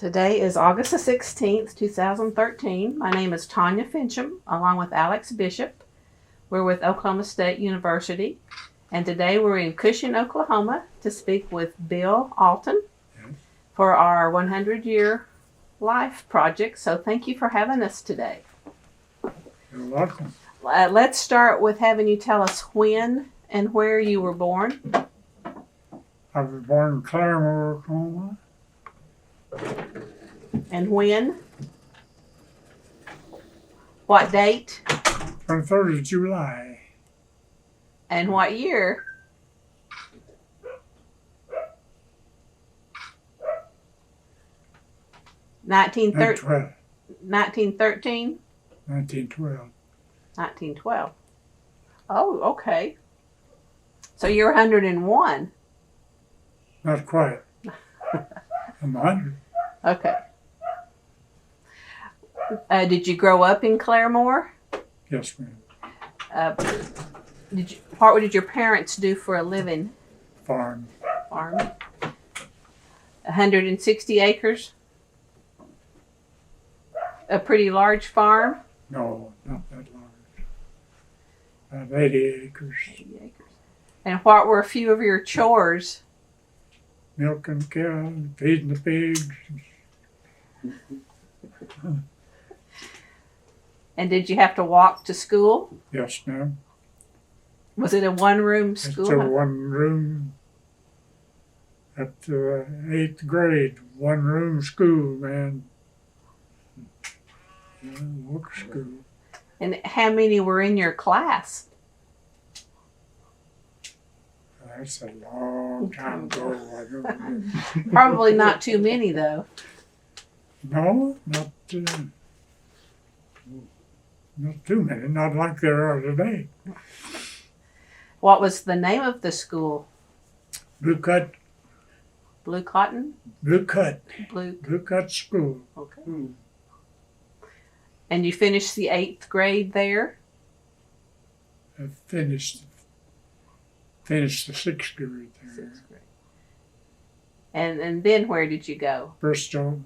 Today is August the 16th, 2013. My name is Tanya Finchum, along with Alex Bishop. We're with Oklahoma State University, and today we're in Cushing, Oklahoma, to speak with Bill Allton for our 100-year life project. So thank you for having us today. You're welcome. Let's start with having you tell us when and where you were born. I was born in Claremore, Oklahoma. And when? What date? 23rd of July. And what year? 1913? 1912. 1912. Oh, okay. So you're 101. Not quite. I'm 100. Okay. Did you grow up in Claremore? Yes, ma'am. What did your parents do for a living? Farm. Farm. 160 acres? A pretty large farm? No, not that large. About 80 acres. 80 acres. And what were a few of your chores? Milking cows, feeding the pigs. And did you have to walk to school? Yes, ma'am. Was it a one-room school? It's a one-room up to 8th grade. One-room school, man. Walk to school. And how many were in your class? That's a long time ago. I don't know. Probably not too many, though. No, not too many. Not like there are today. What was the name of the school? Blue Cut. Blue Cotton? Blue Cut. Blue. Blue Cut School. Okay. And you finished the 8th grade there? I finished the 6th grade there. 6th grade. And then where did you go? Bristol.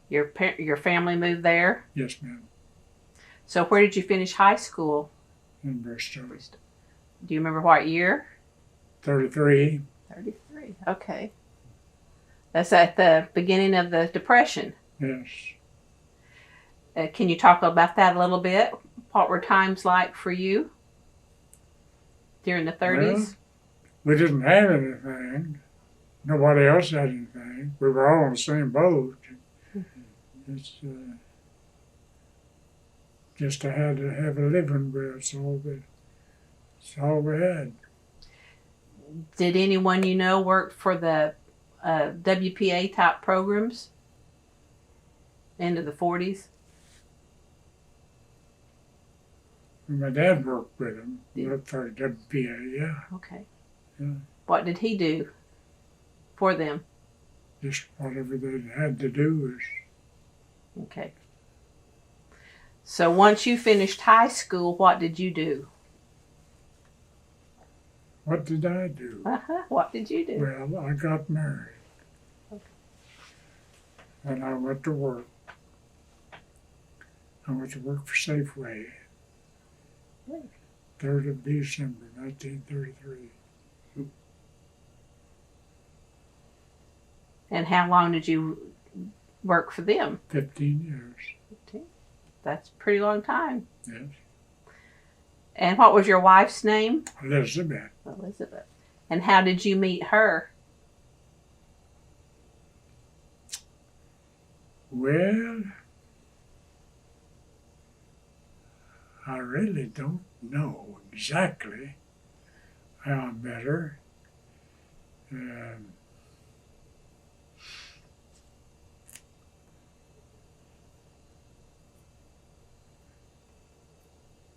Your family moved there? Yes, ma'am. So where did you finish high school? In Bristol. Do you remember what year? 33. 33. Okay. That's at the beginning of the Depression. Yes. Can you talk about that a little bit? What were times like for you during the 30s? Well, we didn't have anything. Nobody else had anything. We were all in the same boat. It's just I had to have a living, but it's all we had. Did anyone you know work for the WPA type programs into the 40s? My dad worked with him. Worked for WPA, yeah. Okay. Yeah. What did he do for them? Just whatever they had to do is. Okay. So once you finished high school, what did you do? What did I do? What did you do? Well, I got married. Okay. And I went to work. I went to work for Safeway. 3rd of December, 1933. And how long did you work for them? 15 years. 15. That's a pretty long time. Yes. And what was your wife's name? Elizabeth. Elizabeth. And how did you meet her? Well, I really don't know exactly how I met her.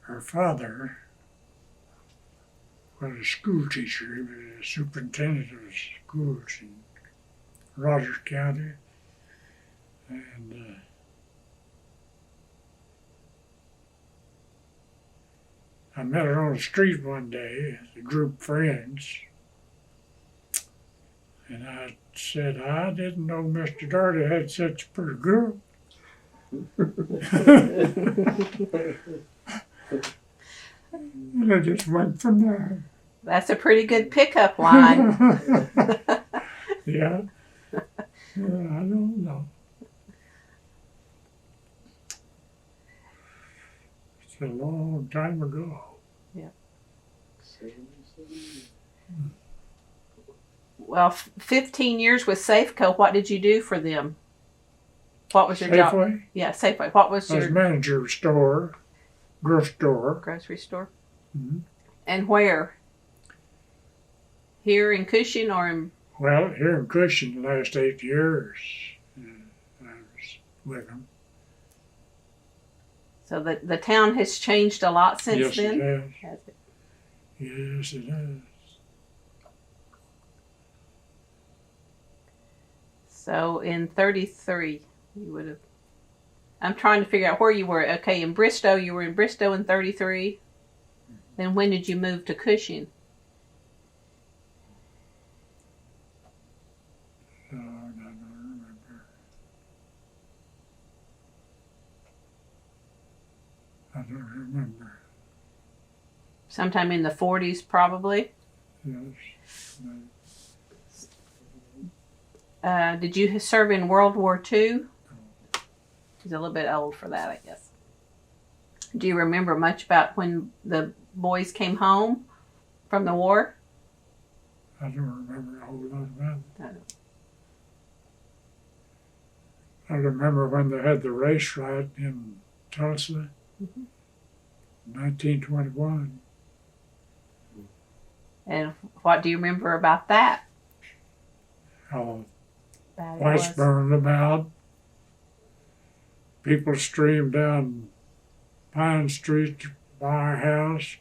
Her father was a school teacher. He was a superintendent of schools in Rogers County. And I met her on the street one day, a group of friends, And I said, I didn't know Mr. Darty had such a pretty girl. And I just went from there. That's a pretty good pickup line. Yeah. Yeah, I don't know. It's a long time ago. Well, 15 years with Safeco. What did you do for them? What was your job? Safeway? Yeah, Safeway. What was I was your manager of a store, grocery store. grocery store? Mm-hmm. And where? Here in Cushing or in? Well, here in Cushing the last 8 years, I was with them. So the town has changed a lot since Yes, then? it has. Has it? Yes, it has. So in 33, you would have. I'm trying to figure out where you were. Okay, in Bristow, you were in Bristow in 33. Then when did you move to Cushing? I don't remember. I don't remember. Sometime in the 40s, probably. Yes. Did you serve in World War II? He's a little bit old for that, I guess. Do you remember much about when the boys came home from the war? I don't remember a whole lot about it. I don't. I remember when they had the race riot in Tulsa, 1921. And what do you remember about that? How Bad it whites was. burned them out. People streamed down Pine Street by our house,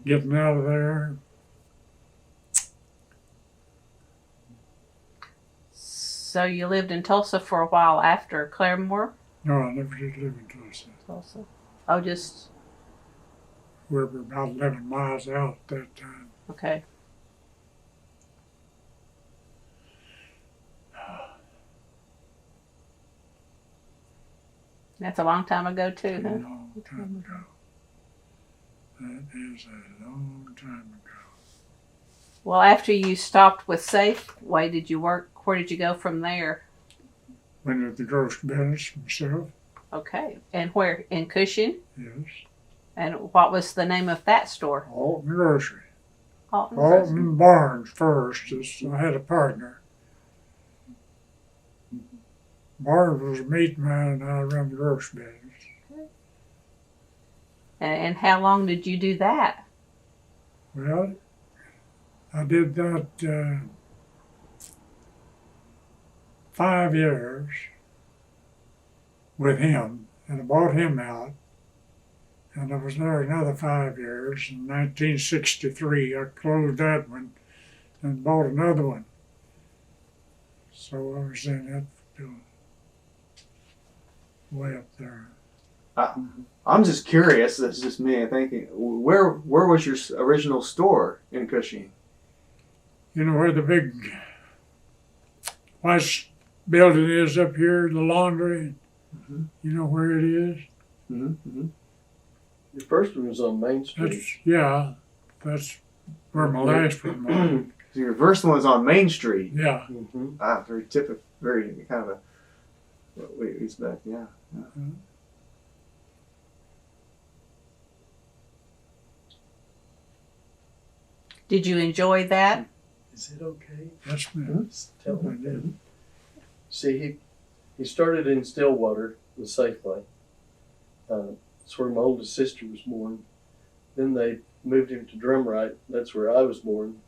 getting out of there. So you lived in Tulsa for a while after Claremore? No, I never did live in Tulsa. Tulsa. Oh, just, We were about 11 miles out at that time. okay. That's a long time ago too, A huh? long time ago. That is a long time ago. Well, after you stopped with Safeway, did you work? Where did you go from there? Went to the grocery business myself. Okay. And where? In Cushing? Yes. And what was the name of that store? Alton Grocery. Alton. Alton Barnes first. I had a partner. Barnes was a meat man and I run the grocery business. And how long did you do that? Well, I did that 5 years with him, and I bought him out. And I was there another 5 years. In 1963, I closed that one and bought another one. So I was in that till way up there. I'm just curious. That's just me thinking. Where was your original store in Cushing? You know where the big white building is up here, the laundry? Mm-hmm. You know where it is? Mm-hmm. Your first one was on Main Street. That's where my last one was. So your first one was on Main Street. Yeah. Mm-hmm. Very typical. Very kind of a. Wait, he's back. Yeah. Mhm. Did you enjoy that? Is it okay? That's me. Just tell I me. did. See, he started in Stillwater with Safeway. That's where my oldest sister was born. Then they moved him to Drumright. That's where I was born.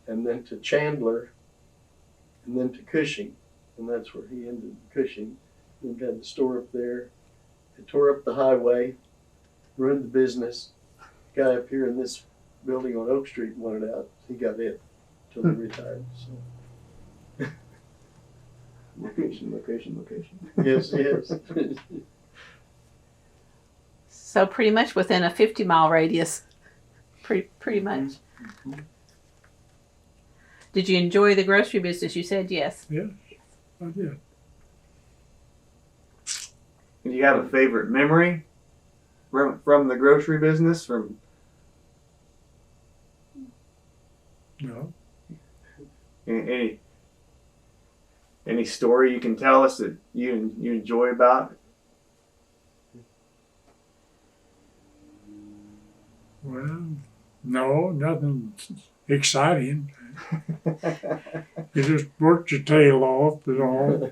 And then to Chandler. And then to Cushing. And that's where he ended, Cushing. Then got the store up there. They tore up the highway. Ruined the business. Guy up here in this building on Oak Street wanted out. He got it till he retired. So. Location. Yes, yes. So pretty much within a 50-mile radius. Pretty much. Mm-hmm. Did you enjoy the grocery business? You said yes. Yes, I did. Do you have a favorite memory from the grocery business? From No. any story you can tell us that you enjoy about it? Well, no, nothing exciting. You just worked your tail off, is all.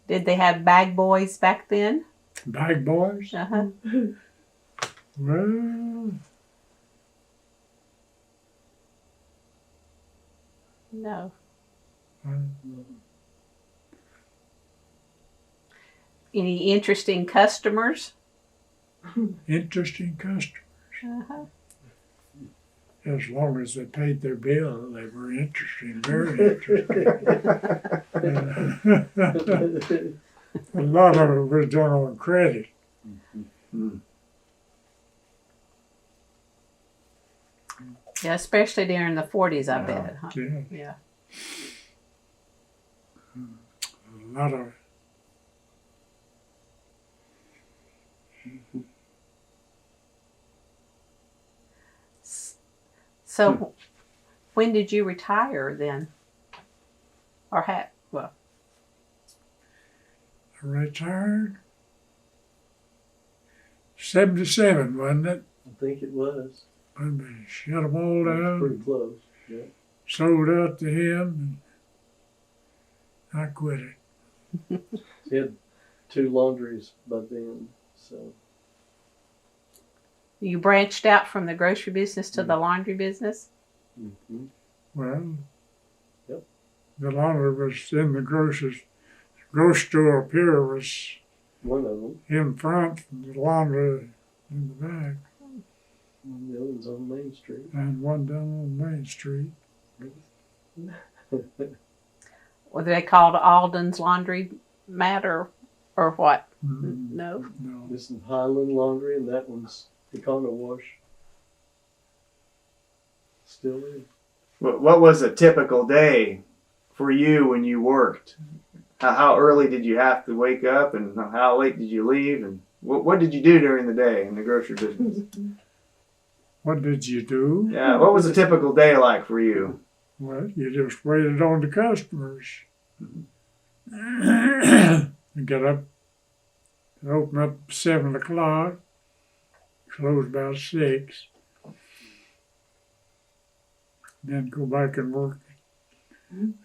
Did they have bag boys back then? Bag boys? Uh-huh. Well, No. uh, Any interesting customers? interesting customers. Uh-huh. As long as they paid their bill, they were interesting, very interesting. A lot of it was done on credit. Yeah, especially during the 40s, I bet. Huh? Yeah, Yeah. a lot of it. So, when did you retire then? Or well, I retired 77, wasn't it? I think it was. When they shut them all It was pretty down, close. Yeah. sold out to him, and I quit it. He had 2 laundries by then, so. you branched out from the grocery business to the laundry business? Mm-hmm. Well, Yep. the laundry was in the grocery store up here was One of them. in front, and the laundry in the back, And the other one's on Main Street. and one down on Main Street. Were they called Alden's Laundry Mat or what? Mm, No. no. This is Highland Laundry, and that one's Econo Wash. Still is. What was a typical day for you when you worked? How early did you have to wake up, and how late did you leave, and what did you do during the day in the grocery business? What did you do? Yeah, what was a typical day like for you? Well, you just waited on the customers. You get up, open up at 7 o'clock, close about 6. Then go back and work.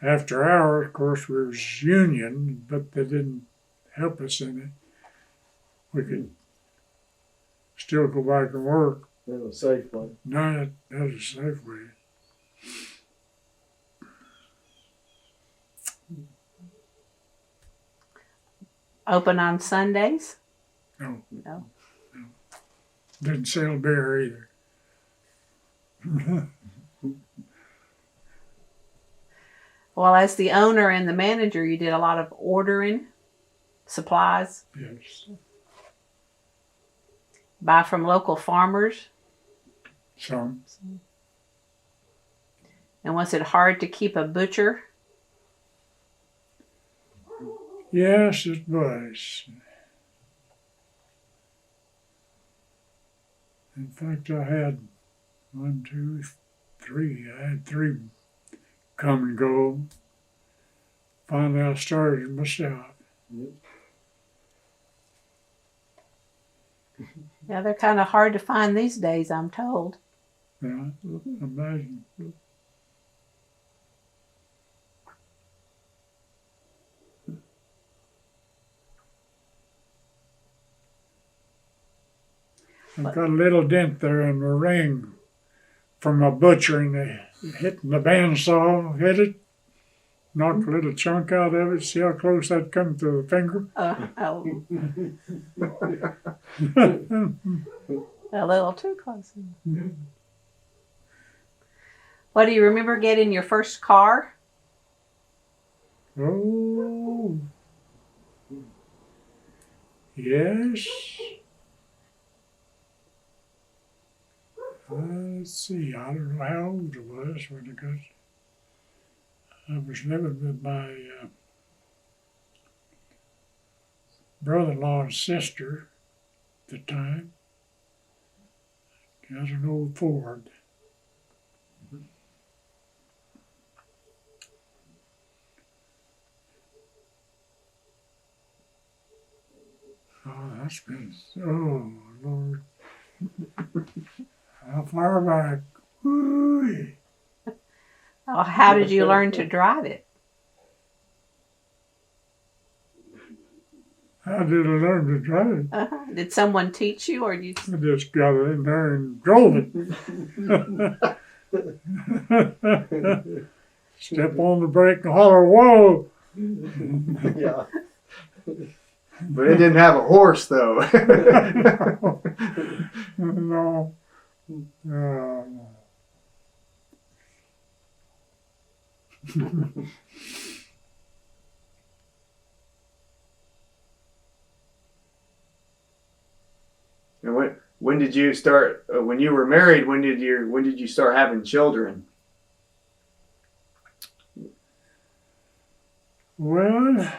After hours, of course, we was union, but they didn't help us in it. We could still go back and work. That was Safeway. No, that was a safe way. Open on Sundays? No. No. Didn't sell beer either. Well, as the owner and the manager, you did a lot of ordering, supplies, Yes. buy from local farmers. Some. And was it hard to keep a butcher? Yes, it was. In fact, I had 1, 2, 3. I had 3 come and go. Finally, I started myself. Yep. Yeah, they're kind of hard to find these days, I'm told. Yeah, imagine. I've got a little dent there in the ring from a butchering, hitting the bandsaw, hit it, knocked a little chunk out of it. See how close that come to the finger? A little too close. What do you remember getting your first car? Oh, yes. let's see, I don't know how old I was when I got. I was living with my brother-in-law and sister at the time. Got an old Ford. Oh, that's been, oh, Lord. How far back? Woo. Oh, how did you learn to drive it? How did I learn to drive? Did someone teach you, or you? I just got in there and drove it. Step on the brake and holler, whoa! Yeah. But it didn't have a horse, though. No. And when did you start? When you were married, when did you start having children? Well,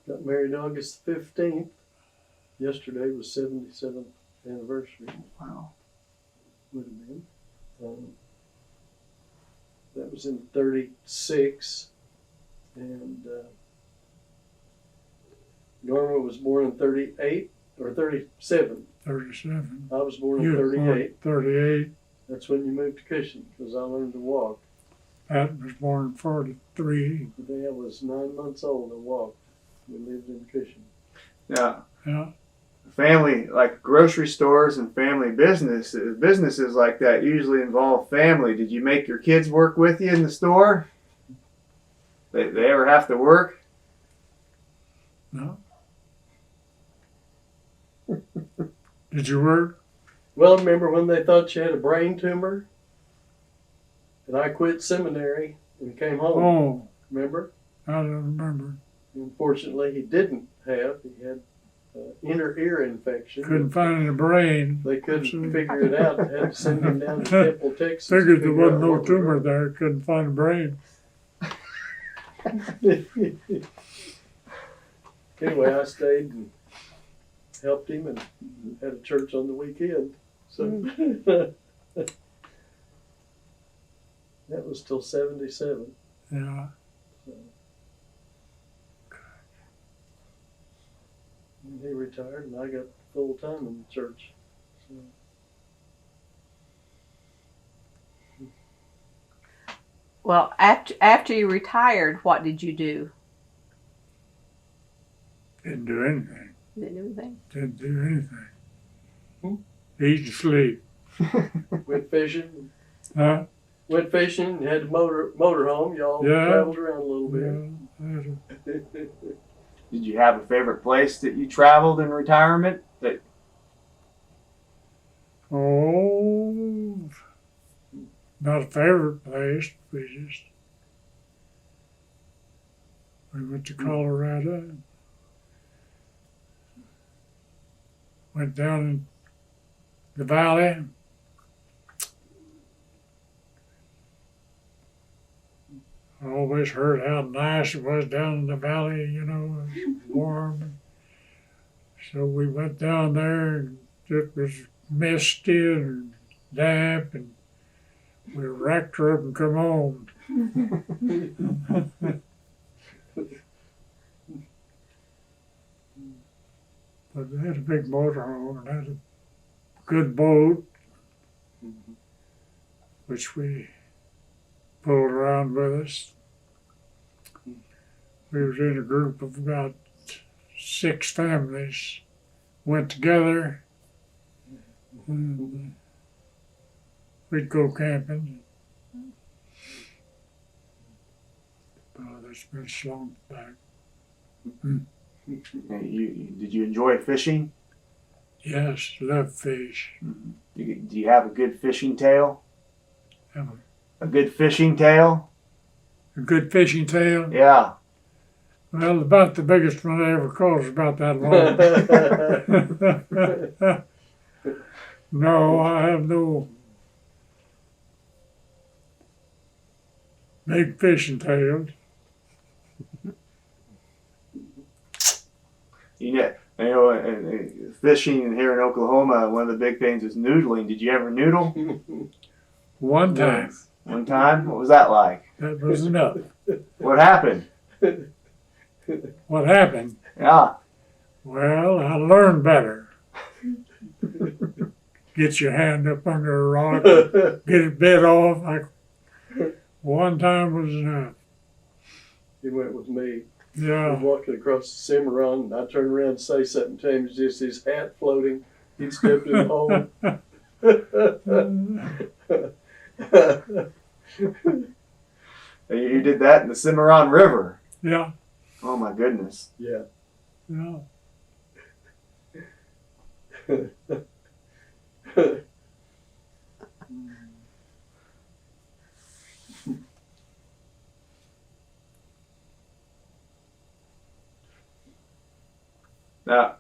Got married August 15th. Yesterday was 77th anniversary. Wow. Would have been. That was in 36. And Norma was born in 38 or 37. 37. I was born in You were 38. 38. That's when you moved to Cushing, because I learned to walk. Pat was born in 43. The day I was 9 months old, I walked. We lived in Cushing. Now, Yeah. family, like grocery stores and family businesses like that usually involve family. Did you make your kids work with you in the store? They ever have to work? No. Did you work? Well, remember when they thought you had a brain tumor? And I quit seminary and came home. Oh, Remember? I don't remember. Unfortunately, he didn't have. He had inner ear infection. Couldn't find the brain. They couldn't figure it out. They had to send him down to Temple, Texas. to Figured there figure wasn't out no what was tumor wrong. there. Couldn't find the brain. Anyway, I stayed and helped him and had a church on the weekend. So that was till 77. Yeah. So. And he retired, and I got full time in the church. So. Well, after you retired, what did you do? Didn't do anything. Didn't do anything. Didn't do anything. Eat and sleep. Went fishing. Huh? Went fishing. Had a motor home. Y'all Yeah. traveled around a little bit. Yeah. Did you have a favorite place that you traveled in retirement? Oh, not a favorite place. We went to Colorado. Went down in the valley. I always heard how nice it was down in the valley, you know, it was warm. So we went down there and it was misty and damp and we wrecked her up and come home. But they had a big motorhome and had a good boat, which we pulled around with us. We was in a group of about 6 families, went together, and we'd go camping. Oh, that's been so long back. Did you enjoy fishing? Yes, love fish. Do you have a good fishing tail? Have A good fishing tail? a good fishing tail. Yeah. Well, about the biggest one I ever caught was about that long. No, I have no big fishing tails. Fishing here in Oklahoma, one of the big things is noodling. Did you ever noodle? One time. One time? What was that like? That was enough. What happened? What happened? Yeah. Well, I learned better. Get your hand up under a rock, get it bit off. One time was enough. He went with me. Yeah. We're walking across the Cimarron, and I turned around to say something to him. It was just his hat floating. He'd stepped in the hole. You did that in the Cimarron River. Yeah. Oh my goodness. Yeah. Yeah. Now,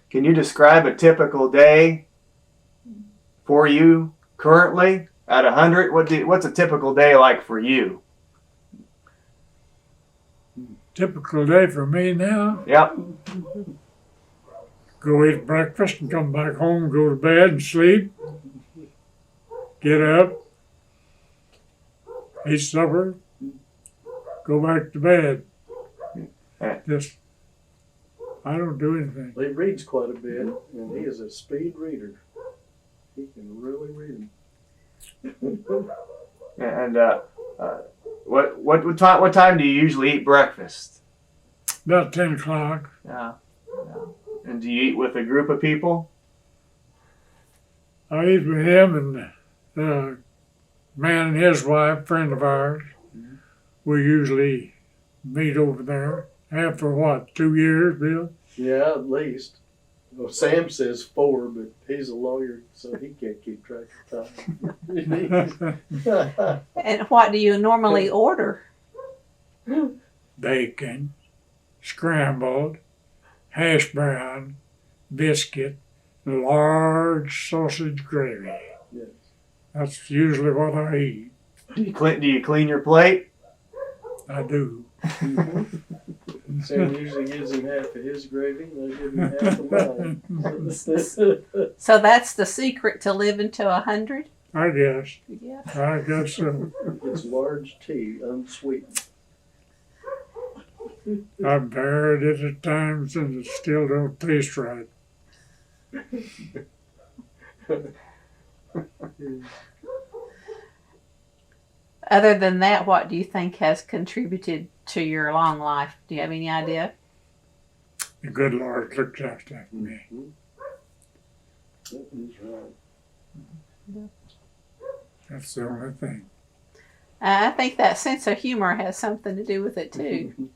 can you describe a typical day for you currently at 100? What's a typical day like for you? Typical day for me now. Yep. Go eat breakfast and come back home, go to bed and sleep. Get up, eat supper, go back to bed. Just, I don't do anything. He reads quite a bit, and he is a speed reader. He can really read them. And what time do you usually eat breakfast? About 10 o'clock. Yeah. And do you eat with a group of people? I eat with him and a man and his wife, friend of ours. We usually meet over there. Have for what, 2 years, Bill? Yeah, at least. Well, Sam says 4, but he's a lawyer, so he can't keep track of time. And what do you normally order? Bacon, scrambled, hash brown, biscuit, large sausage gravy. Yes. That's usually what I eat. Do you clean your plate? I do. Sam usually gives him half of his gravy, and I give him half of mine. So that's the secret to living to 100? I guess. Yeah. I guess so. It's large tea, unsweetened. I've varied it at times and it still don't taste right. Other than that, what do you think has contributed to your long life? Do you have any idea? The good Lord looked after me. That is right. That's the only thing. I think that sense of humor has something to do with it too.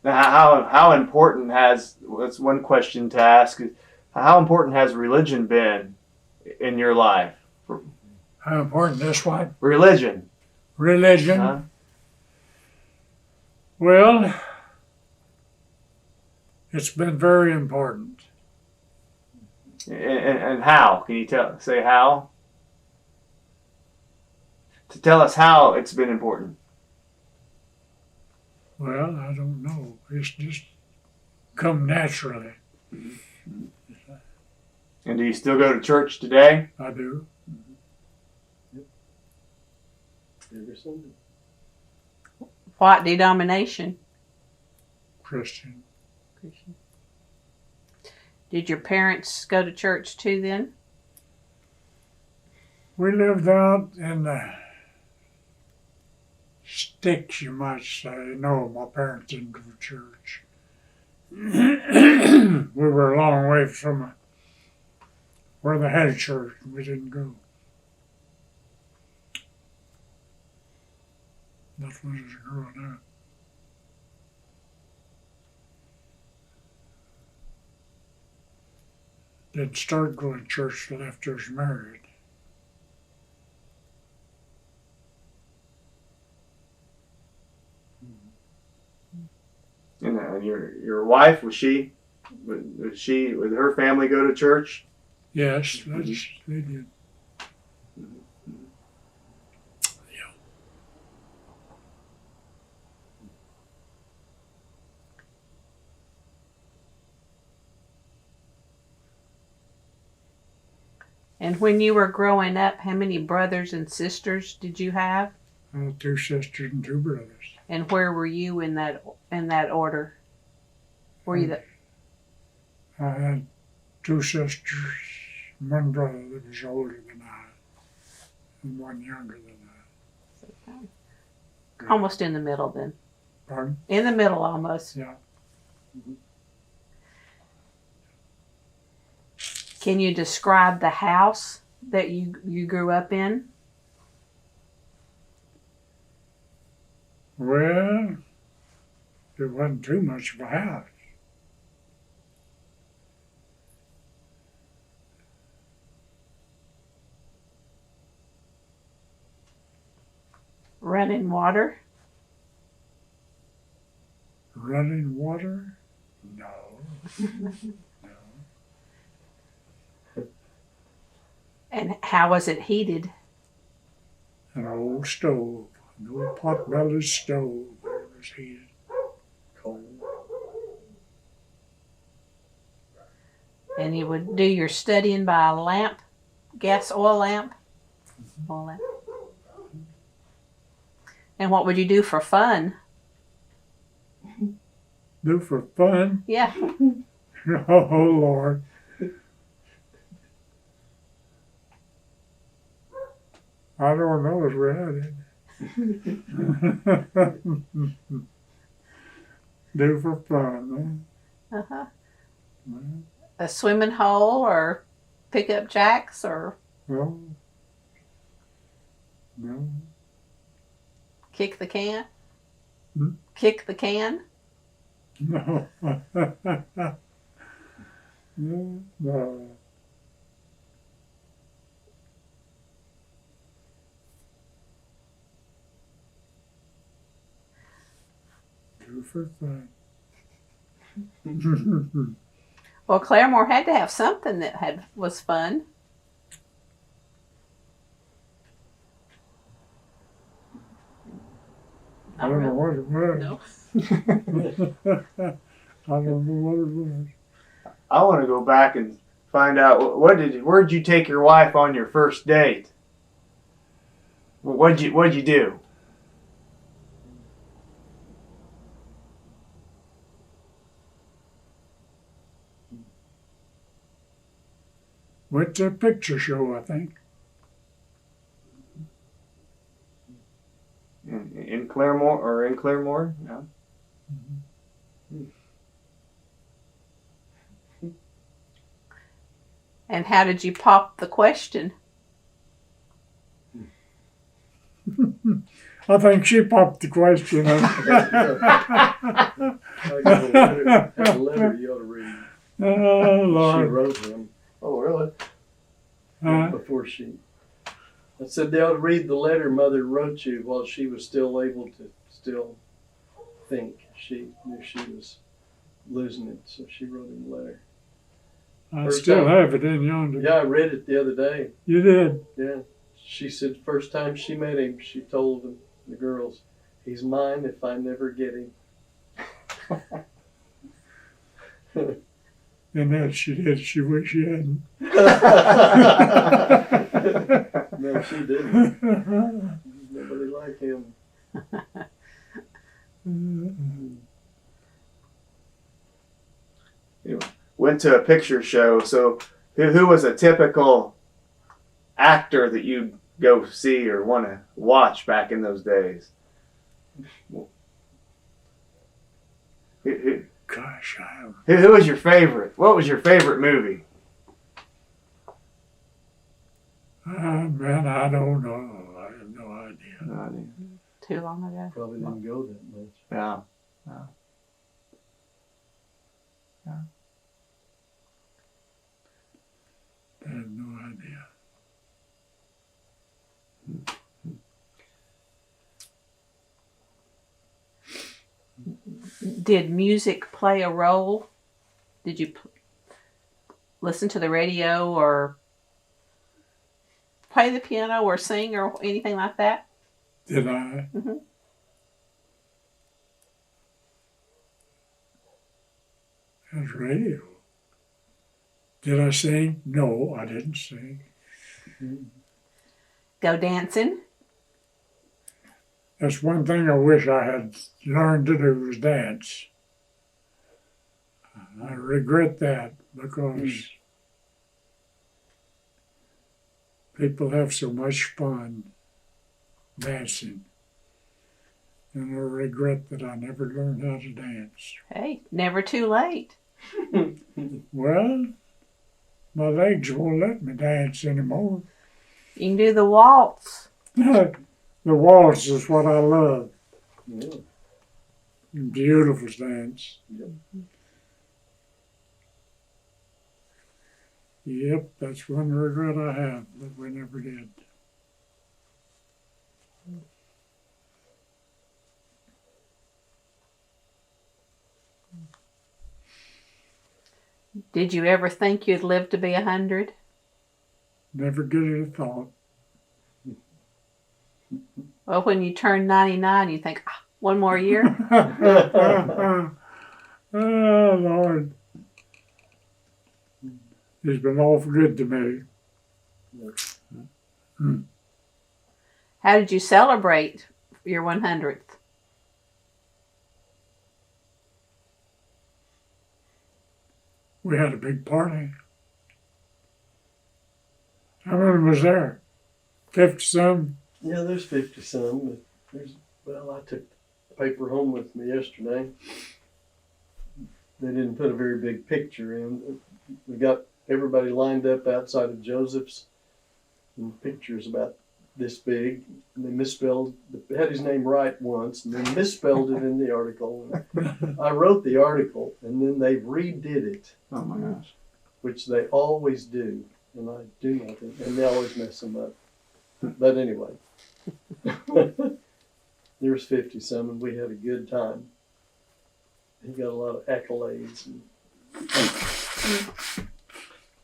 Now, how important that's one question to ask, is how important has religion been in your life? How important is what? Religion. Religion. Huh? Well, it's been very important. And how? Can you say how? To tell us how it's been important. Well, I don't know. It's just come naturally. And do you still go to church today? I do. Every Sunday. What denomination? Christian. Christian. Did your parents go to church too then? We lived out in the sticks, you might say. No, my parents didn't go to church. We were a long way from where they had a church, and we didn't go. That was growing up. didn't start going to church till after I was married. And your wife, would her family go to church? Yes, they did. And when you were growing up, how many brothers and sisters did you have? 2 sisters and 2 brothers. And where were you in that order? Were you the I had 2 sisters, 1 brother that was older than I, and 1 younger than I. almost in the middle then? Pardon? In the middle almost. Yeah. Can you describe the house that you grew up in? Well, it wasn't too much of a house. Running water? Running water? No. And how was it heated? An old stove, an old pot-bellied stove that was heated. Cold. And you would do your studying by a lamp, oil lamp? Oil lamp. And what would you do for fun? Do for fun? Yeah. Oh, Lord. I don't know if we had it. Do for fun, Uh-huh. huh? A swimming hole or pickup jacks or Well, no. kick the can? Hmm? Kick the can? No. No. Do for fun. Well, Claremore had to have something that was fun. I don't know what it was. No. I don't know what it was. I want to go back and find out where'd you take your wife on your first date? What'd you do? Went to a picture show, I think. In Claremore? No. And how did you pop the question? I think she popped the question. I got a letter you ought to read. Oh, She Lord. wrote him Oh, really? before she. I said they ought to read the letter Mother wrote you while she was still able to still think. She knew she was losing it, so she wrote him a letter. I First still time. have it in yonder. Yeah, I read it the other day. You did? Yeah. She said first time she met him, she told the girls, "He's mine if I never get him." And that she did. She wished she hadn't. No, she didn't. Nobody like him. Went to a picture show. So who was a typical actor that you'd go see or want to watch back in those days? Gosh, Who was your favorite? What was your favorite movie? man, I don't know. I have no idea. Too long ago. Probably didn't go that much. Yeah. no idea. Did music play a role? Did you listen to the radio or play the piano or sing or anything like that? Did I? Mm-hmm. That's radio. Did I sing? No, I didn't sing. Go dancing? That's one thing I wish I had learned to do was dance. I regret that because people have so much fun dancing. And I regret that I never learned how to dance. Hey, never too late. Well, my legs won't let me dance anymore. You can do the waltz. The waltz is what I love. Yeah. Beautiful dance. Yep, that's one regret I have, that we never did. Did you ever think you'd live to be 100? Never give it a thought. Well, when you turn 99, you think, one more year? Oh, Lord. He's been awful good to me. How did you celebrate your 100th? We had a big party. How many was there? 50-some? Yeah, there's 50-some. Well, I took the paper home with me yesterday. They didn't put a very big picture in. We got everybody lined up outside of Joseph's, and the picture's about this big. And they misspelled, had his name right once, and then misspelled it in the article. I wrote the article, and then they redid it. Oh my gosh. Which they always do, and I do nothing, and they always mess them up. But anyway, there's 50-some, and we had a good time. He got a lot of accolades.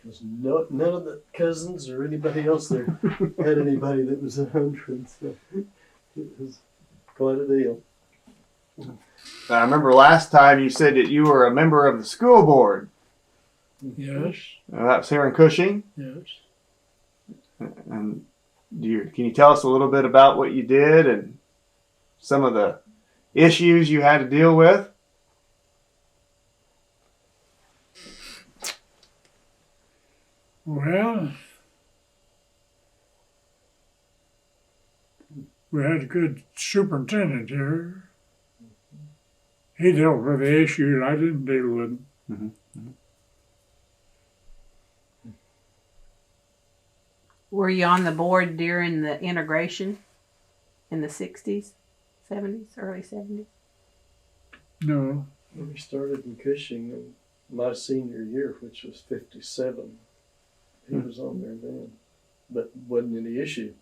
Because none of the cousins or anybody else there had anybody that was 100, so it was quite a deal. I remember last time you said that you were a member of the school board. Yes, That was here in Cushing. yes. And can you tell us a little bit about what you did and some of the issues you had to deal with? Well, we had a good superintendent here. He dealt with the issues I didn't deal with. Were you on the board during the integration in the 60s, 70s, early 70s? No, We started in Cushing in my senior year, which was 57. He was on there then, but wasn't any issue.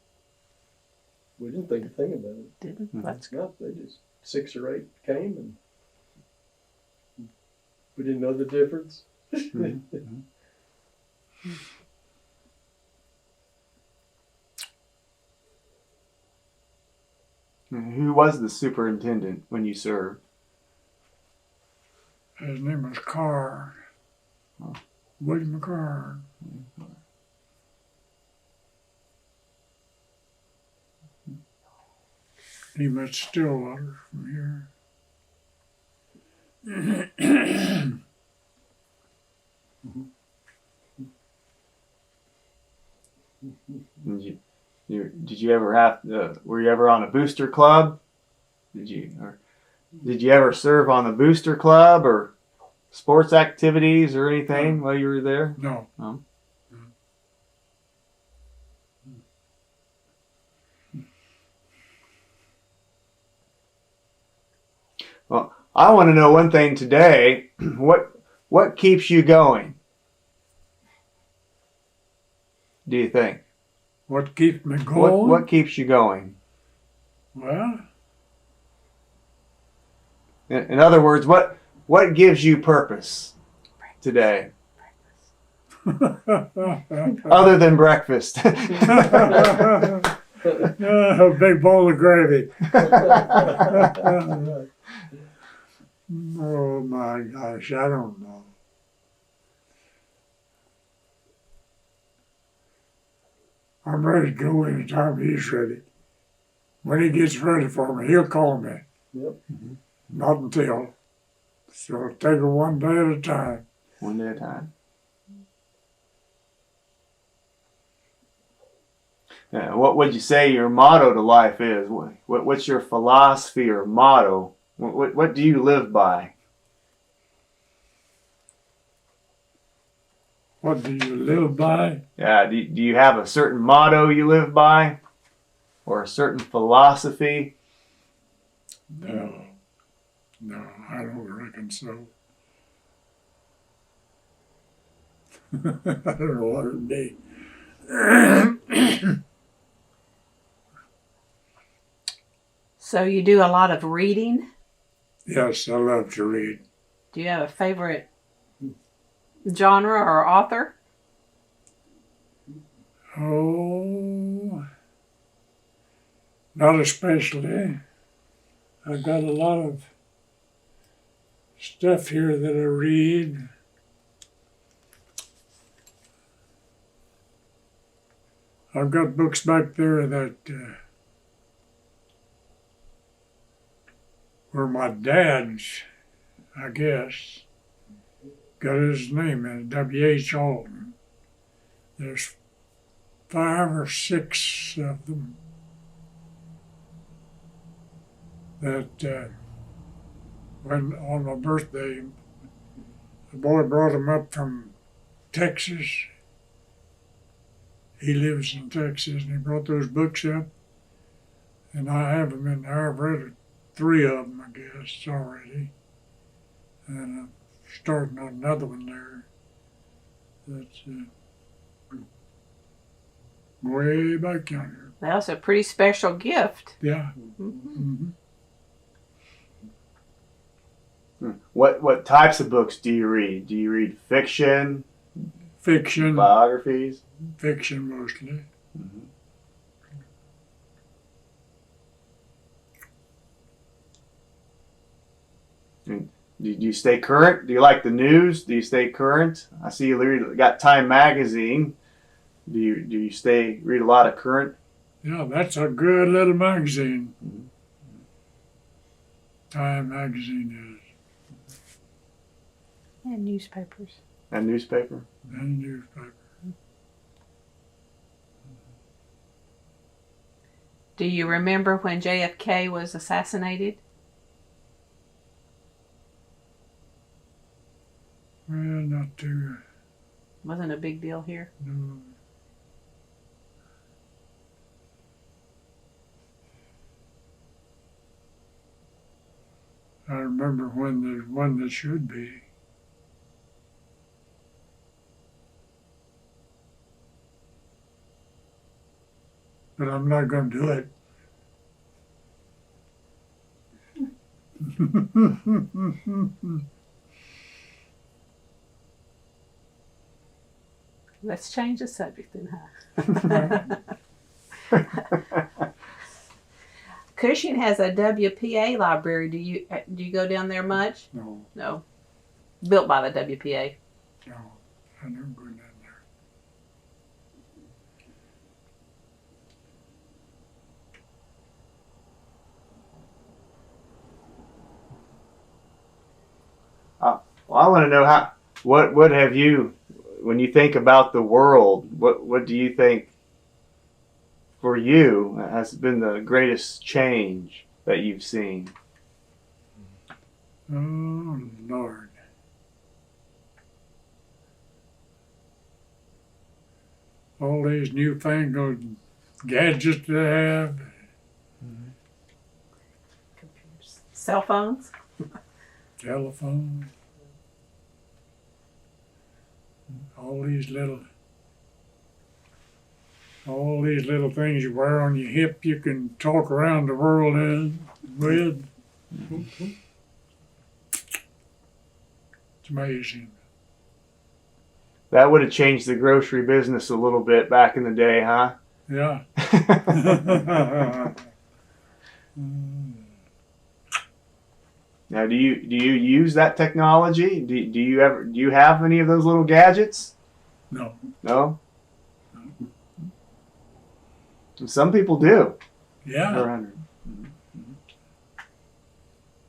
We didn't think a thing about it. Didn't? That's good. No, they just 6 or 8 came, and we didn't know the difference. Who was the superintendent when you served? his name was Carr. William Carr. He went to Stillwater from here. Did you ever were you ever on a booster club? Did you ever serve on the booster club or sports activities or anything while you were there? No. No. Well, I want to know one thing today. What keeps you going? do you think? What keeps me going? What keeps you going? Well, In other words, what gives you purpose today? Other than breakfast. a big bowl of gravy. Oh my gosh, I don't know. I'm ready to go anytime he's ready. When he gets ready for me, he'll call me. Yep. Not until. So take it one day at a time. One day at a time. What would you say your motto to life is? What's your philosophy or motto? What do you live by? What do you live by? Yeah, do you have a certain motto you live by? Or a certain philosophy? No, I don't reckon so. I don't know what it'd be. So you do a lot of reading. Yes, I love to read. Do you have a favorite genre or author? Oh, not especially. I've got a lot of stuff here that I read. I've got books back there that were my dad's, I guess. Got his name in it, W.H. Allton. There's 5 or 6 of them that when on my birthday, the boy brought them up from Texas. He lives in Texas, and he brought those books up, and I have them in there. I've read 3 of them, I guess, already, and I'm starting on another one there. That's way back yonder. That's a pretty special gift. Yeah. Mm-hmm. Mm-hmm. What types of books do you read? Do you read fiction? Fiction. Biographies? Fiction mostly. Mm-hmm. And do you stay current? Do you like the news? Do you stay current? I see you got Time magazine. Do you read a lot of current? Yeah, that's a good little magazine. Mm-hmm. Time magazine is. And newspapers. And newspaper? And newspaper. Do you remember when JFK was assassinated? Well, not too. Wasn't a big deal here. No. I remember when there's one that should be. But I'm not going to do it. Let's change the subject then, huh? Cushing has a WPA library. Do you go down there much? No, No. Built by the WPA. no, I never go down there. Well, I want to know what have you, when you think about the world, what do you think for you has been the greatest change that you've seen? Oh, Lord. All these newfangled gadgets they have. Computers. Cell phones. Telephone. All these little All these little things you wear on your hip, you can talk around the world in with. It's amazing. That would have changed the grocery business a little bit back in the day, huh? Yeah. Now, do you use that technology? Do you have any of those little gadgets? No. No. Some people do. Yeah.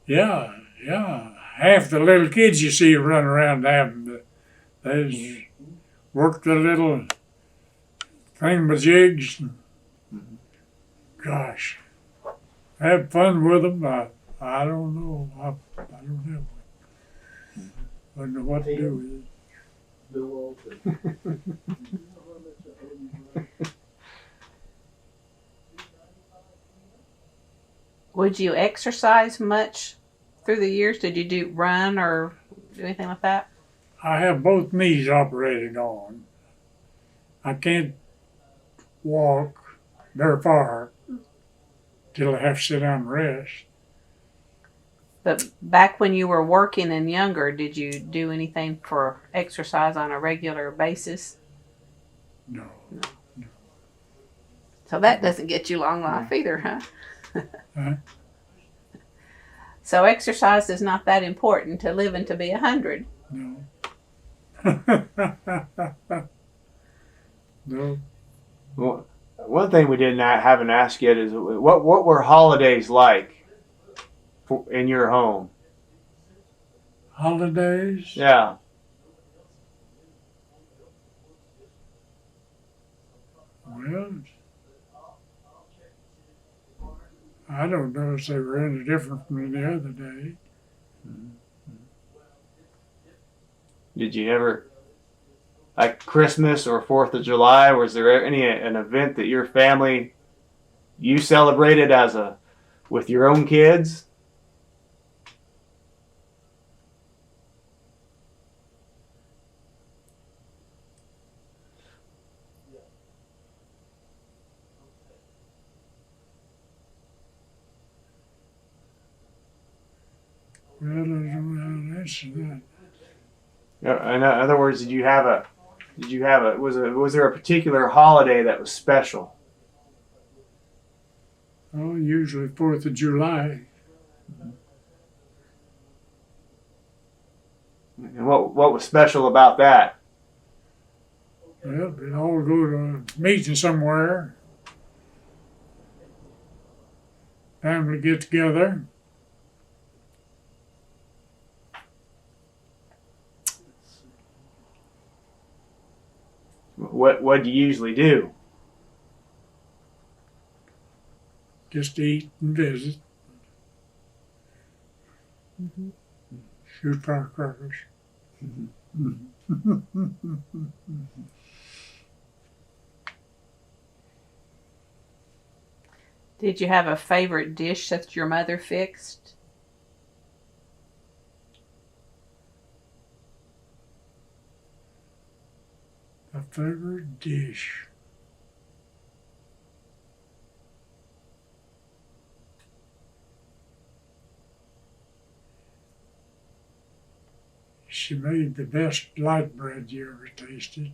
Yeah. Half the little kids you see running around having they work the little thingamajigs. Gosh, have fun with them. I don't know. I don't have one. I don't know what to do with it. Bill Allton. Would you exercise much through the years? Did you run or do anything like that? I have both knees operated on. I can't walk very far till I have to sit down and rest. But back when you were working and younger, did you do anything for exercise on a regular basis? No. So that doesn't get you long life either, huh? Huh? So exercise is not that important to living to be 100. No. No. Well, one thing we haven't asked yet is what were holidays like in your home? Holidays? Yeah. Well, I don't know if they were any different from the other day. Did you ever, like Christmas or 4th of July, was there an event that your family, you celebrated with your own kids? Well, I don't know how to answer that. In other words, was there a particular holiday that was special? Oh, usually 4th of July. And what was special about that? Well, we'd all go to a meeting somewhere. Family get together. What do you usually do? Just eat and visit. Shoot firecrackers. Did you have a favorite dish that your mother fixed? A favorite dish. She made the best light bread you ever tasted.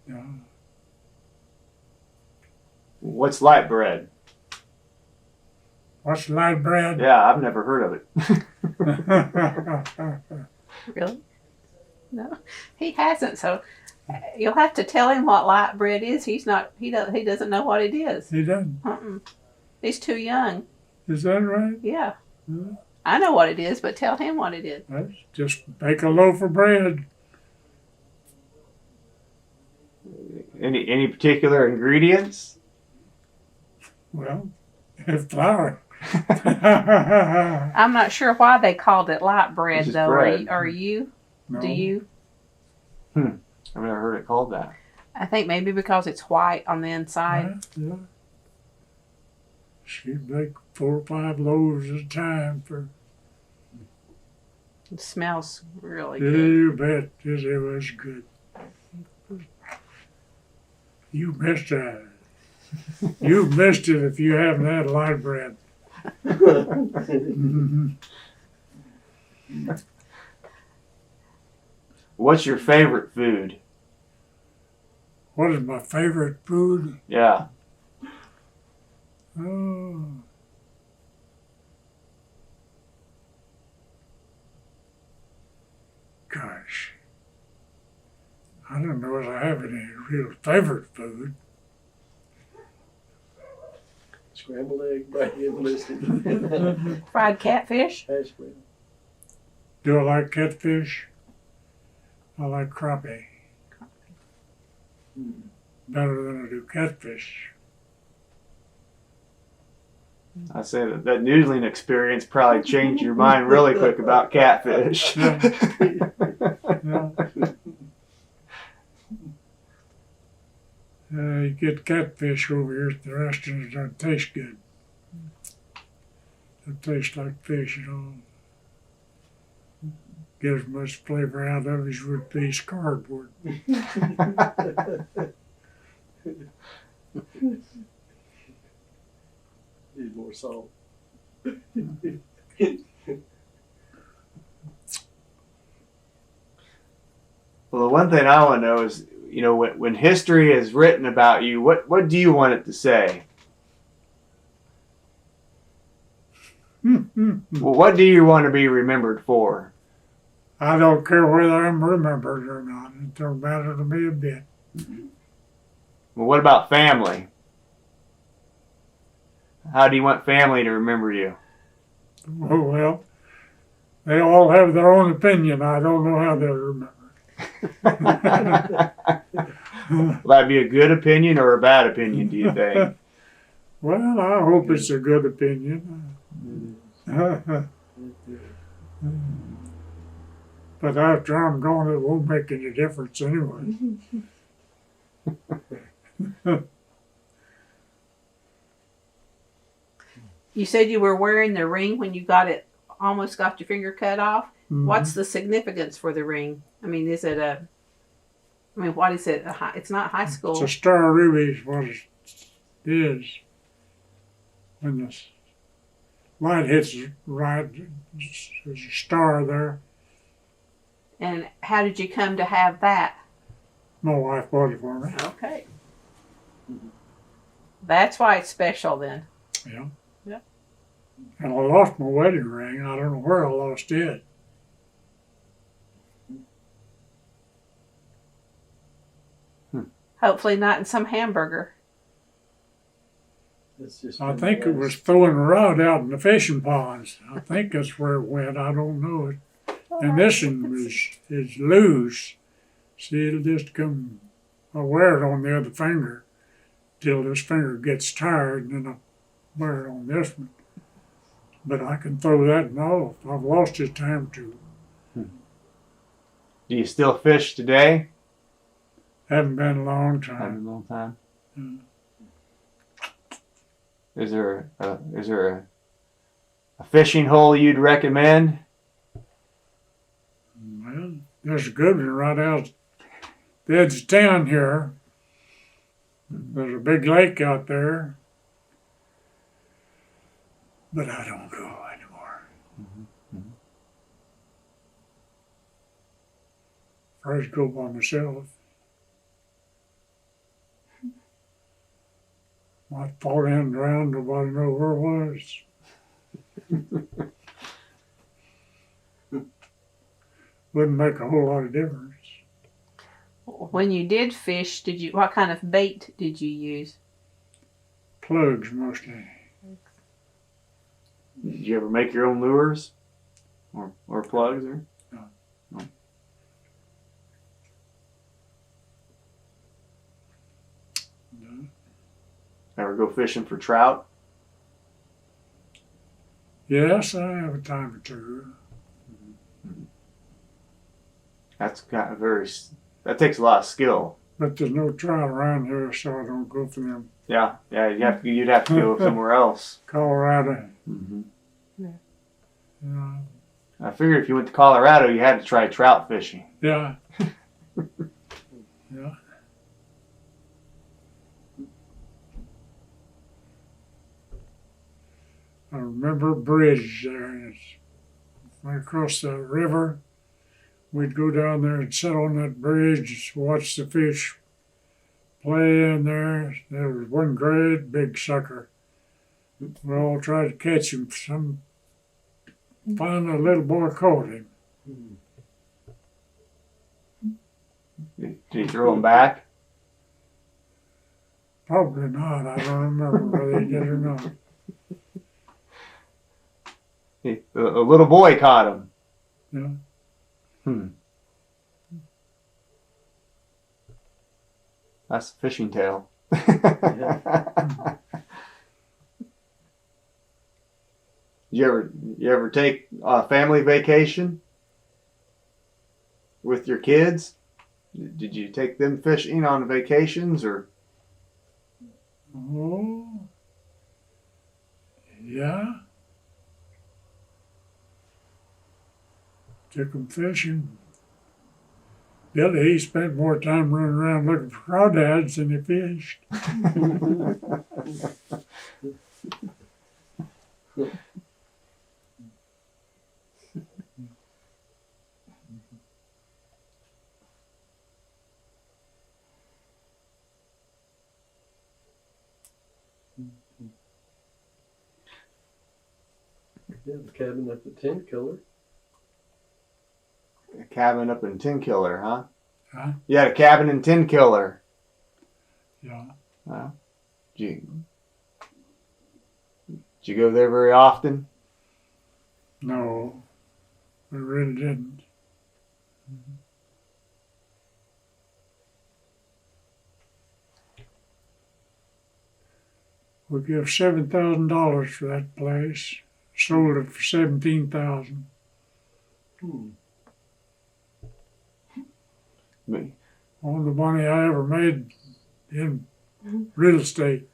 Yeah. What's light bread? What's light bread? Yeah, I've never heard of it. Really? No, he hasn't. So you'll have to tell him what light bread is. He doesn't know what it is. He doesn't. He's too young. Is that right? Yeah. Yeah. I know what it is, but tell him what it is. That's just bake a loaf of bread. Any particular ingredients? Well, flour. I'm not sure why they called it light bread, It's just though. bread. Are you? No. Do you? I've never heard it called that. I think maybe because it's white on the inside. Yeah. She'd bake 4 or 5 loaves at a time for It smells really Yeah, good. you bet. Yes, it was good. You missed that. You missed it if you haven't had light bread. Mhm. What's your favorite food? What is my favorite food? Yeah. Oh. Gosh. I don't know if I have any real favorite food. Scrambled egg, bacon, biscuit, Fried catfish. hash brown. Do I like catfish? I like crappie better than I do catfish. I say that noodling experience probably changed your mind really quick about catfish. Yeah. You get catfish over here at the restaurant, it doesn't taste good. It tastes like fish, you know. Get as much flavor out of it as would a piece of cardboard. Need more salt. Well, the one thing I want to know is, you know, when history is written about you, what do you want it to say? Well, what do you want to be remembered for? I don't care whether I'm remembered or not. It don't matter to me a bit. Well, what about family? How do you want family to remember you? Oh, well, they all have their own opinion. I don't know how they'll remember. Will that be a good opinion or a bad opinion, do you think? Well, I hope it's a good opinion. But after I'm gone, it won't make any difference anyway. You said you were wearing the ring when you almost got your finger cut off. What's the significance for the ring? I mean, is it what is it? It's not high school. It's a star ruby is what it is. When the light hits it right, there's a star there. And how did you come to have that? My wife bought it for me. Okay. That's why it's special then. Yeah. Yep. And I lost my wedding ring. I don't know where I lost it. Hopefully not in some hamburger. It's just I think it was throwing a rod out in the fishing ponds. I think that's where it went. I don't know it. And this one is loose. See, it'll just come. I wear it on the other finger till this finger gets tired, and then I wear it on this one. But I can throw that off. I've lost it time to. Do you still fish today? Haven't been a long Haven't time. been a long time. Mm. Is there a fishing hole you'd recommend? Well, there's a good one right out the edge of town here. There's a big lake out there. But I don't go anymore. I just go by myself. Might fall in and drown, nobody know where it was. Wouldn't make a whole lot of difference. When you did fish, what kind of bait did you use? Plugs mostly. Did you ever make your own lures? Or plugs? Or? No. No. Ever go fishing for trout? Yes, I have a time or two. That's that takes a lot of skill. But there's no trout around here, so I don't go for them. Yeah, you'd have to go somewhere else. Colorado. Mm-hmm. Yeah. I figured if you went to Colorado, you had to try trout fishing. Yeah. Yeah. I remember a bridge there, and went across the river. We'd go down there and sit on that bridge, watch the fish play in there. There was one great big sucker. We all tried to catch him. Finally, a little boy caught him. Did you throw them back? Probably not. I don't remember whether he did or not. A little boy caught him. Yeah. That's a fishing tale. You ever take a family vacation with your kids? Did you take them fishing on vacations or? Oh, yeah. Took them fishing. Billy, he spent more time running around looking for crawdads than he fished. Yeah, the cabin up at Tin Killer. A cabin up in Tin Killer, huh? Huh? You had a cabin in Tin Killer. Yeah. Did you go there very often? No, we really didn't. We gave $7,000 for that place. Sold it for $17,000. Me. All the money I ever made in real estate.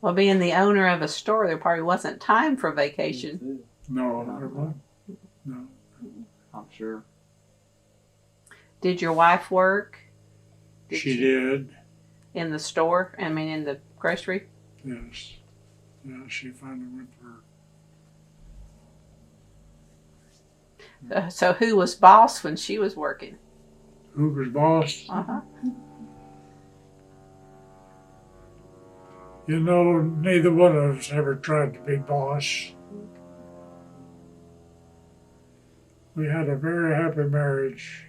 Well, being the owner of a store, there probably wasn't time for vacation. No, there wasn't. No. I'm sure. Did your wife work? She did. In the store? I mean, in the grocery? Yes. Yeah, she finally went for So who was boss when she was working? who was boss. Uh-huh. You know, neither one of us ever tried to be boss. We had a very happy marriage.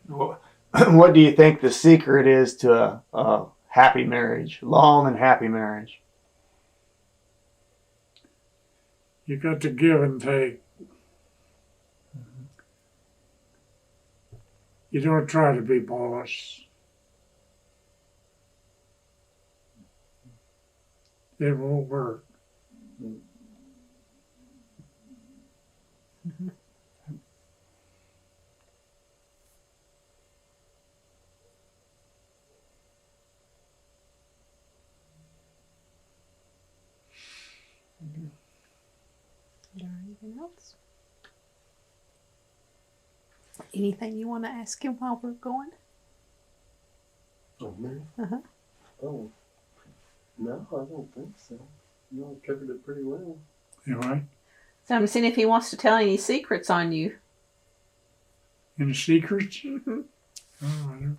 What do you think the secret is to a happy marriage, long and happy marriage? You got to give and take. You don't try to be boss. It won't work. Is there anything else? Anything you want to ask him while we're going? Oh, me? Uh-huh. Oh, no, I don't think so. No, I covered it pretty well. Anyway, So I'm seeing if he wants to tell any secrets on you. any secrets? Mm-hmm. Oh, I don't.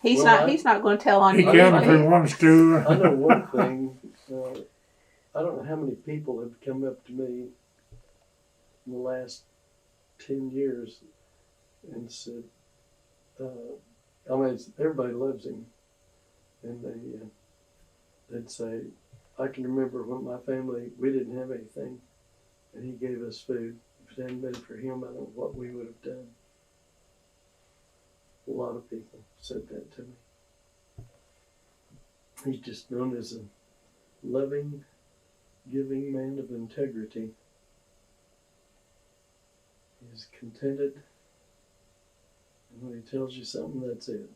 He's Well, not going to tell on He you. can if he wants to. I know one thing. I don't know how many people have come up to me in the last 10 years and said, I mean, everybody loves him. And they'd say, I can remember when my family, we didn't have anything, and he gave us food. If it hadn't been for him, I don't know what we would have done. A lot of people said that to me. He's just known as a loving, giving man of integrity. He's contented. And when he tells you something, that's it.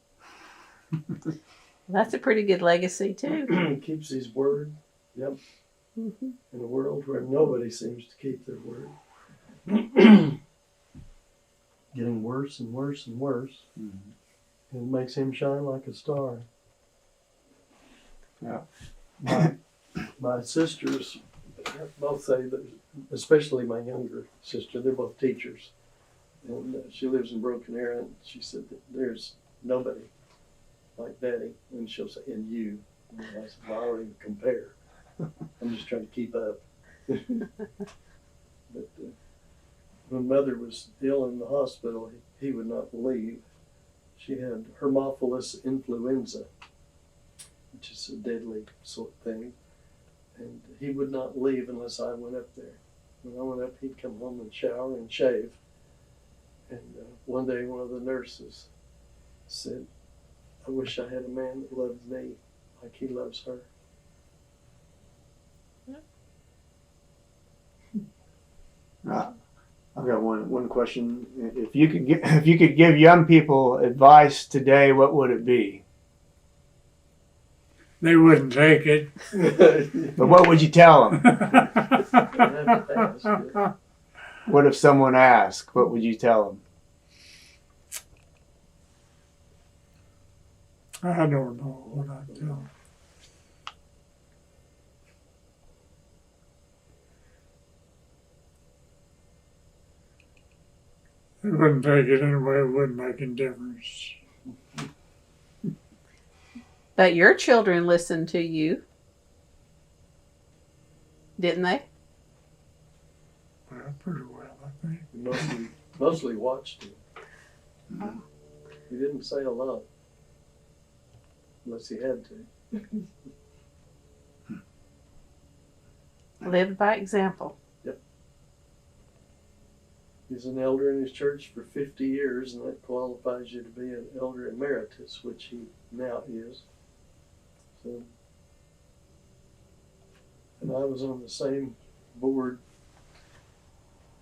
That's a pretty good legacy too. He keeps his word. Yep. Mhm. In a world where nobody seems to keep their word. Getting worse and worse and worse. Mhm. And it makes him shine like a star. Yeah. My sisters both say that, especially my younger sister, they're both teachers. And she lives in Broken Arrow, and she said that there's nobody like Daddy. And she'll say, and you. And I said, well, I don't even compare. I'm just trying to keep up. But when Mother was ill in the hospital, he would not leave. She had Haemophilus influenza, which is a deadly sort of thing. And he would not leave unless I went up there. When I went up, he'd come home and shower and shave. And one day, one of the nurses said, I wish I had a man that loved me like he loves her. I've got one question. If you could give young people advice today, what would it be? They wouldn't take it. But what would you tell them? I What if someone asked? What would you tell them? I don't know what I'd tell them. They wouldn't take it anyway. It wouldn't make any difference. But your children listened to you, didn't they? Well, pretty well, I think. mostly watched him. He didn't say a lot, unless he had to. Lived by example. He's an elder in his church for 50 years, and that qualifies you to be an elder emeritus, which he now is. So, and I was on the same board,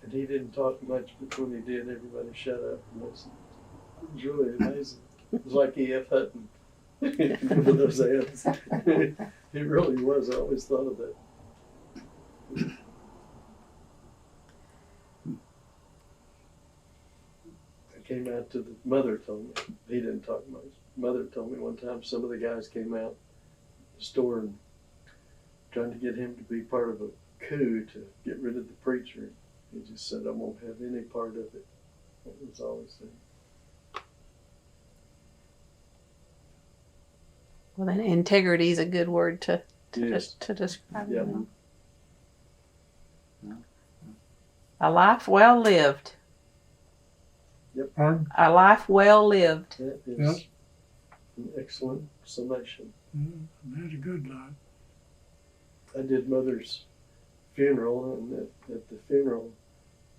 and he didn't talk much, but when he did, everybody shut up and listened. It was really amazing. It was like E.F. Hutton. Remember those ads? He really was. I always thought of that. Came out to the Mother told me. He didn't talk much. Mother told me one time some of the guys came out the store and trying to get him to be part of a coup to get rid of the preacher. He just said, I won't have any part of it. That was all he said. Well, then integrity is a good word to Yes. describe Yep. him. A life well lived. Pardon? A life well lived. That is Yes. an excellent summation. Yeah, had a good life. I did Mother's funeral, and at the funeral,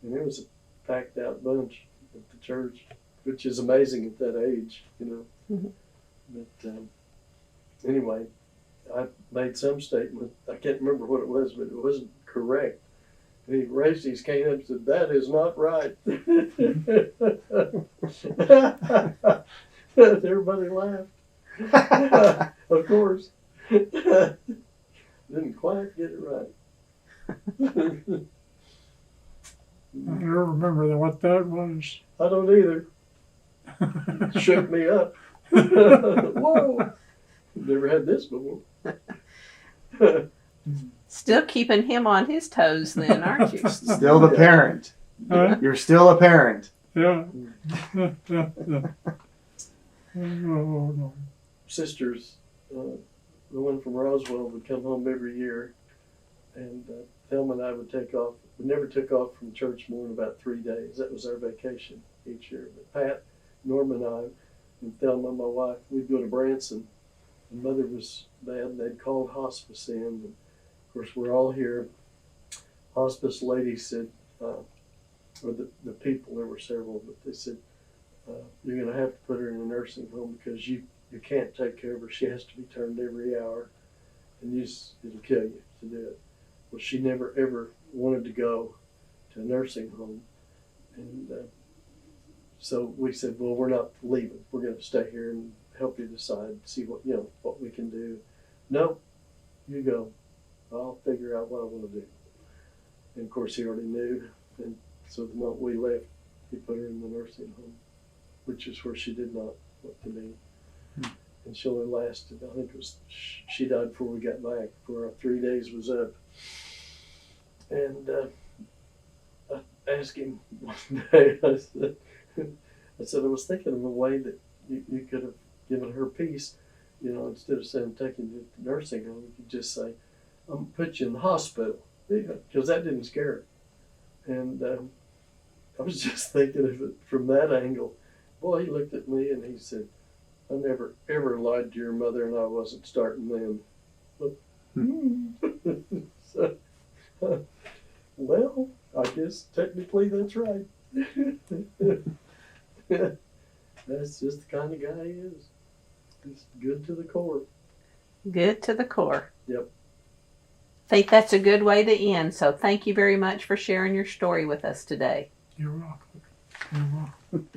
and it was a packed out bunch at the church, which is amazing at that age, you know. Mhm. But anyway, I made some statement. I can't remember what it was, but it wasn't correct. And he raised his cane up and said, "That is not right." Everybody laughed. Of course. Didn't quite get it right. I don't remember what that was. I don't either. Shook me up. Whoa! Never had this before. Still keeping him on his toes then, aren't you? Still the parent. Huh? You're still a parent. Yeah. Oh, Sisters, the one from Roswell would come home every year, and Thelma and I would take off. We never took off from church more than about 3 days. That was our vacation each year. But Pat, Norma, and I, and Thelma, my wife, we'd go to Branson. And Mother was bad, and they'd called hospice in. And of course, we're all here. Hospice lady said, or the people, there were several, but they said, you're going to have to put her in a nursing home because you can't take care of her. She has to be turned every hour, and it'll kill you to do it. Well, she never ever wanted to go to a nursing home, And so we said, well, we're not leaving. We're going to stay here and help you decide, see what we can do. No, you go. I'll figure out what I want to do. And of course, he already knew. And so the moment we left, he put her in the nursing home, which is where she did not want to be. And she only lasted, I think it was, she died before we got back, before our 3 days was up. And I asked him one day, I said, I was thinking of a way that you could have given her peace, instead of saying taking you to the nursing home, you could just say, I'm going to put you in the hospital, because that didn't scare her. And I was just thinking of it from that angle. Boy, he looked at me and he said, I never ever lied to your mother, and I wasn't starting then. So, well, I guess technically that's right. That's just the kind of guy he is. He's good to the core. Good to the core. Yep. I think that's a good way to end. So thank you very much for sharing your story with us today. You're welcome. You're welcome.